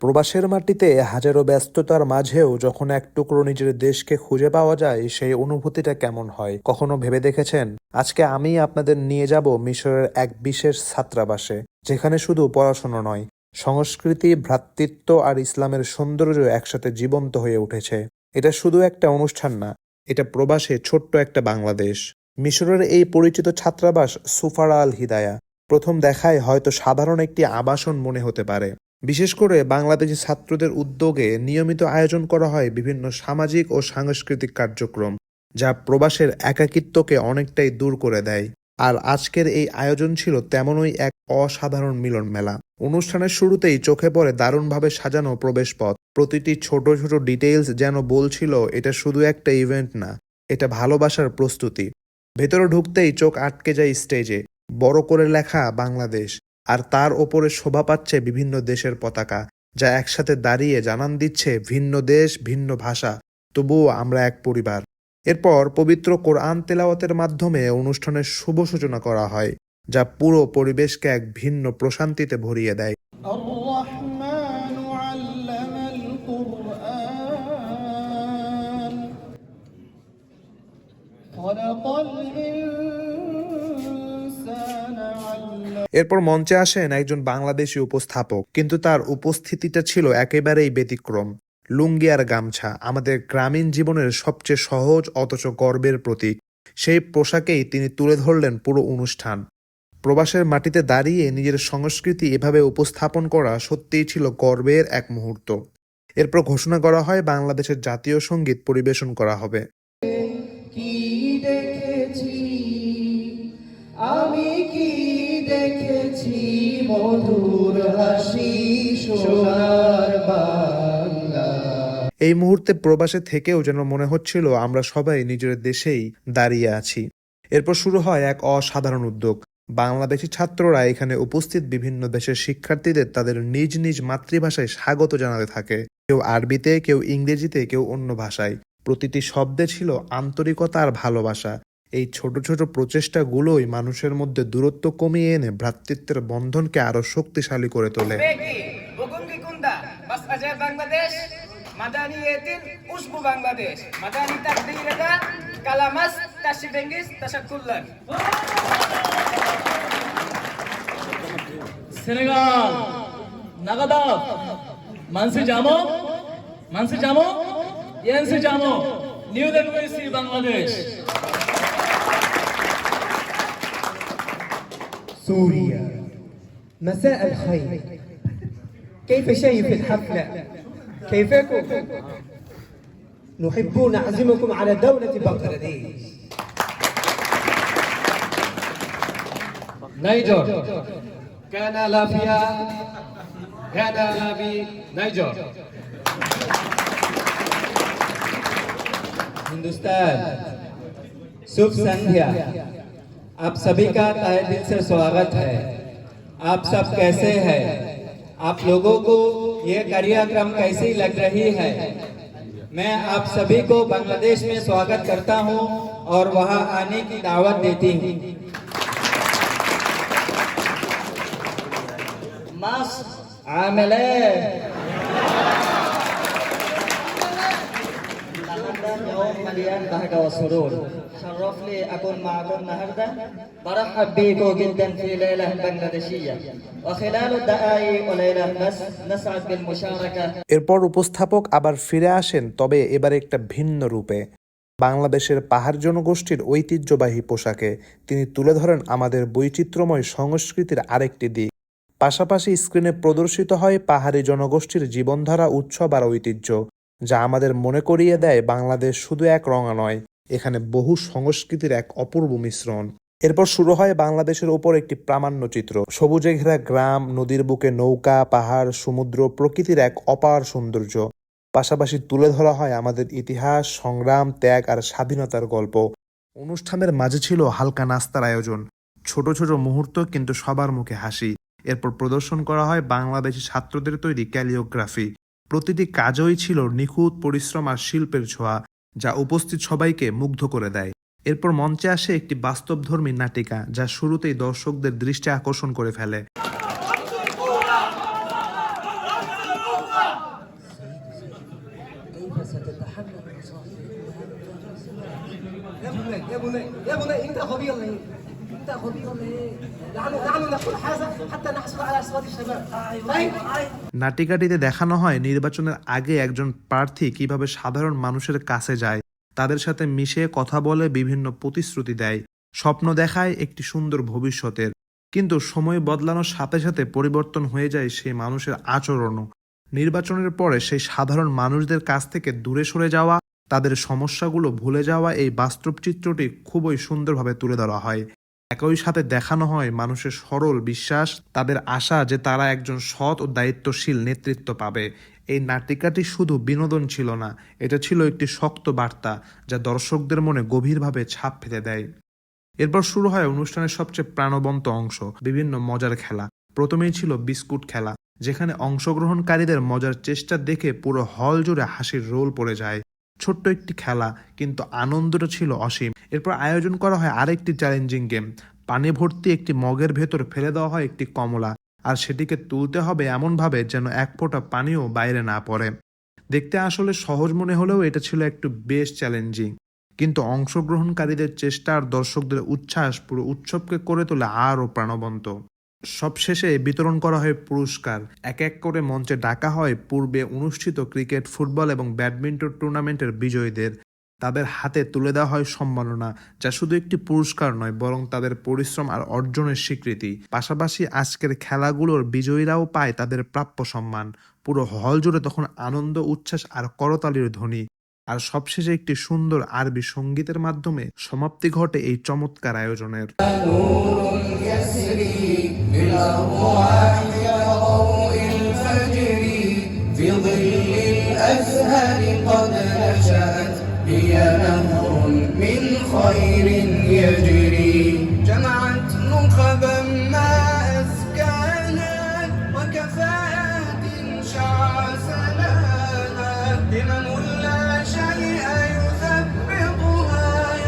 প্রবাসের মাটিতে হাজারো ব্যস্ততার মাঝেও যখন এক টুকরো নিজের দেশকে খুঁজে পাওয়া যায়, সেই অনুভূতিটা কেমন হয় কখনো ভেবে দেখেছেন? আজকে আমি আপনাদের নিয়ে যাব মিশরের এক বিশেষ ছাত্রাবাসে, যেখানে শুধু পড়াশোনা নয়, সংস্কৃতি, ভ্রাতৃত্ব আর ইসলামের সৌন্দর্য একসাথে জীবন্ত হয়ে উঠেছে। এটা শুধু একটা অনুষ্ঠান না, এটা প্রবাসে ছোট্ট একটা বাংলাদেশ। মিশরের এই পরিচিত ছাত্রাবাস সুফারা আল হিদায়া প্রথম দেখায় হয়তো সাধারণ একটি আবাসন মনে হতে পারে। বিশেষ করে বাংলাদেশি ছাত্রদের উদ্যোগে নিয়মিত আয়োজন করা হয় বিভিন্ন সামাজিক ও সাংস্কৃতিক কার্যক্রম, যা প্রবাসের একাকিত্বকে অনেকটাই দূর করে দেয়। আর আজকের এই আয়োজন ছিল তেমনই এক অসাধারণ মিলন মেলা। অনুষ্ঠানের শুরুতেই চোখে পড়ে দারুণভাবে সাজানো প্রবেশপথ। প্রতিটি ছোট ছোট ডিটেইলস যেন বলছিল এটা শুধু একটা ইভেন্ট না, এটা ভালোবাসার প্রস্তুতি। ভেতরে ঢুকতেই চোখ আটকে যায় স্টেজে, বড় করে লেখা বাংলাদেশ, আর তার ওপরে শোভা পাচ্ছে বিভিন্ন দেশের পতাকা, যা একসাথে দাঁড়িয়ে জানান দিচ্ছে ভিন্ন দেশ, ভিন্ন ভাষা, তবুও আমরা এক পরিবার। এরপর পবিত্র কোরআন তেলাওয়াতের মাধ্যমে অনুষ্ঠানের শুভ সূচনা করা হয়, যা পুরো পরিবেশকে এক ভিন্ন প্রশান্তিতে ভরিয়ে দেয়। এরপর মঞ্চে আসেন একজন বাংলাদেশি উপস্থাপক, কিন্তু তার উপস্থিতিটা ছিল একেবারেই ব্যতিক্রম। লুঙ্গি আর গামছা, আমাদের গ্রামীণ জীবনের সবচেয়ে সহজ অথচ গর্বের প্রতীক। সেই পোশাকেই তিনি তুলে ধরলেন পুরো অনুষ্ঠান। প্রবাসের মাটিতে দাঁড়িয়ে নিজের সংস্কৃতি এভাবে উপস্থাপন করা সত্যিই ছিল গর্বের এক মুহূর্ত। এরপর ঘোষণা করা হয় বাংলাদেশের জাতীয় সঙ্গীত পরিবেশন করা হবে। কি দেখেছি আমি, কি দেখেছি মধুর হাসি সোনার বাংলা। এই মুহূর্তে প্রবাসে থেকেও যেন মনে হচ্ছিল আমরা সবাই নিজের দেশেই দাঁড়িয়ে আছি। এরপর শুরু হয় এক অসাধারণ উদ্যোগ। বাংলাদেশি ছাত্ররা এখানে উপস্থিত বিভিন্ন দেশের শিক্ষার্থীদের তাদের নিজ নিজ মাতৃভাষায় স্বাগত জানাতে থাকে। কেউ আরবিতে, কেউ ইংরেজিতে, কেউ অন্য ভাষায়। প্রতিটি শব্দে ছিল আন্তরিকতা আর ভালোবাসা। এই ছোট ছোট প্রচেষ্টাগুলোই মানুষের মধ্যে দূরত্ব কমিয়ে এনে ভ্রাতৃত্বের বন্ধনকে আরো শক্তিশালী করে তোলে। Senegal, Nagadab, Mansi Jamo, Yensi Jamo, New Democracy Bangladesh. سوريا، مساء الخير. كيف شايف الحفلة؟ كيفكم؟ نحب نعزمكم على دولة بنغلاديش. Niger, Ghana Lafia, Ghana Lavi, Niger. Hindustan, शुभ संध्या। आप सभी का तहे दिल से स्वागत है। आप सब कैसे हैं? आप लोगों को ये कार्यक्रम कैसी लग रही है? मैं आप सभी को बांग्लादेश में स्वागत करता हूं और वहां आने की दावत देती हूं। Mas Amele. يوم مليان بهجة وسرور. شرف لي أكون معكم النهاردة. برحب بكم جدا في ليلة بنغلاديشية، وخلال الدقائق وليلة بس نسعد بالمشاركة. এরপর উপস্থাপক আবার ফিরে আসেন, তবে এবারে একটা ভিন্ন রূপে। বাংলাদেশের পাহাড় জনগোষ্ঠীর ঐতিহ্যবাহী পোশাকে তিনি তুলে ধরেন আমাদের বৈচিত্র্যময় সংস্কৃতির আরেকটি দিক। পাশাপাশি স্ক্রিনে প্রদর্শিত হয় পাহাড়ি জনগোষ্ঠীর জীবনধারা, উৎসব আর ঐতিহ্য, যা আমাদের মনে করিয়ে দেয় বাংলাদেশ শুধু এক রঙা নয়, এখানে বহু সংস্কৃতির এক অপূর্ব মিশ্রণ। এরপর শুরু হয় বাংলাদেশের ওপর একটি প্রামাণ্যচিত্র। সবুজে ঘেরা গ্রাম, নদীর বুকে নৌকা, পাহাড়, সমুদ্র, প্রকৃতির এক অপার সৌন্দর্য। পাশাপাশি তুলে ধরা হয় আমাদের ইতিহাস, সংগ্রাম, ত্যাগ আর স্বাধীনতার গল্প। অনুষ্ঠানের মাঝে ছিল হালকা নাস্তার আয়োজন, ছোট ছোট মুহূর্ত কিন্তু সবার মুখে হাসি। এরপর প্রদর্শন করা হয় বাংলাদেশি ছাত্রদের তৈরি ক্যালিওগ্রাফি। প্রতিটি কাজই ছিল নিখুঁত পরিশ্রম আর শিল্পের ছোঁয়া, যা উপস্থিত সবাইকে মুগ্ধ করে দেয়। এরপর মঞ্চে আসে একটি বাস্তবধর্মী নাটিকা, যা শুরুতেই দর্শকদের দৃষ্টি আকর্ষণ করে ফেলে। فستتحمل مصائب يا بني يا بني يا بني انت غبي ولا ايه؟ انت غبي ولا ايه؟ نحن نقول هذا حتى نحصل على اصوات الشباب طيب নাটিকাটিতে দেখানো হয় নির্বাচনের আগে একজন প্রার্থী কিভাবে সাধারণ মানুষের কাছে যায়, তাদের সাথে মিশে কথা বলে, বিভিন্ন প্রতিশ্রুতি দেয়, স্বপ্ন দেখায় একটি সুন্দর ভবিষ্যতের। কিন্তু সময় বদলানোর সাথে সাথে পরিবর্তন হয়ে যায় সেই মানুষের আচরণও। নির্বাচনের পরে সেই সাধারণ মানুষদের কাছ থেকে দূরে সরে যাওয়া, তাদের সমস্যাগুলো ভুলে যাওয়া, এই বাস্তব চিত্রটি খুবই সুন্দরভাবে তুলে ধরা হয়। একই সাথে দেখানো হয় মানুষের সরল বিশ্বাস, তাদের আশা যে তারা একজন সৎ ও দায়িত্বশীল নেতৃত্ব পাবে। এই নাটিকাটি শুধু বিনোদন ছিল না, এটা ছিল একটি শক্ত বার্তা যা দর্শকদের মনে গভীরভাবে ছাপ ফেলে দেয়। এরপর শুরু হয় অনুষ্ঠানের সবচেয়ে প্রাণবন্ত অংশ, বিভিন্ন মজার খেলা। প্রথমেই ছিল বিস্কুট খেলা, যেখানে অংশগ্রহণকারীদের মজার চেষ্টা দেখে পুরো হল জুড়ে হাসির রোল পড়ে যায়। ছোট্ট একটি খেলা, কিন্তু আনন্দটা ছিল অসীম। এরপর আয়োজন করা হয় আরেকটি চ্যালেঞ্জিং গেম। পানি ভর্তি একটি মগের ভেতর ফেলে দেওয়া হয় একটি কমলা, আর সেটিকে তুলতে হবে এমনভাবে যেন এক ফোঁটা পানিও বাইরে না পড়ে। দেখতে আসলে সহজ মনে হলেও এটা ছিল একটু বেশ চ্যালেঞ্জিং, কিন্তু অংশগ্রহণকারীদের চেষ্টা আর দর্শকদের উচ্ছ্বাস পুরো উৎসবকে করে তোলে আরও প্রাণবন্ত। সবশেষে বিতরণ করা হয় পুরস্কার। এক এক করে মঞ্চে ডাকা হয় পূর্বে অনুষ্ঠিত ক্রিকেট, ফুটবল এবং ব্যাডমিন্টন টুর্নামেন্টের বিজয়ীদের। তাদের হাতে তুলে দেওয়া হয় সম্মাননা, যা শুধু একটি পুরস্কার নয়, বরং তাদের পরিশ্রম আর অর্জনের স্বীকৃতি। পাশাপাশি আজকের খেলাগুলোর বিজয়ীরাও পায় তাদের প্রাপ্য সম্মান। পুরো হল জুড়ে তখন আনন্দ, উচ্ছ্বাস আর করতালির ধ্বনি। আর সবশেষে একটি সুন্দর আরবি সঙ্গীতের মাধ্যমে সমাপ্তি ঘটে এই চমৎকার আয়োজনের। في ظل الأزهار قد نشأت هي نهر من خير يجري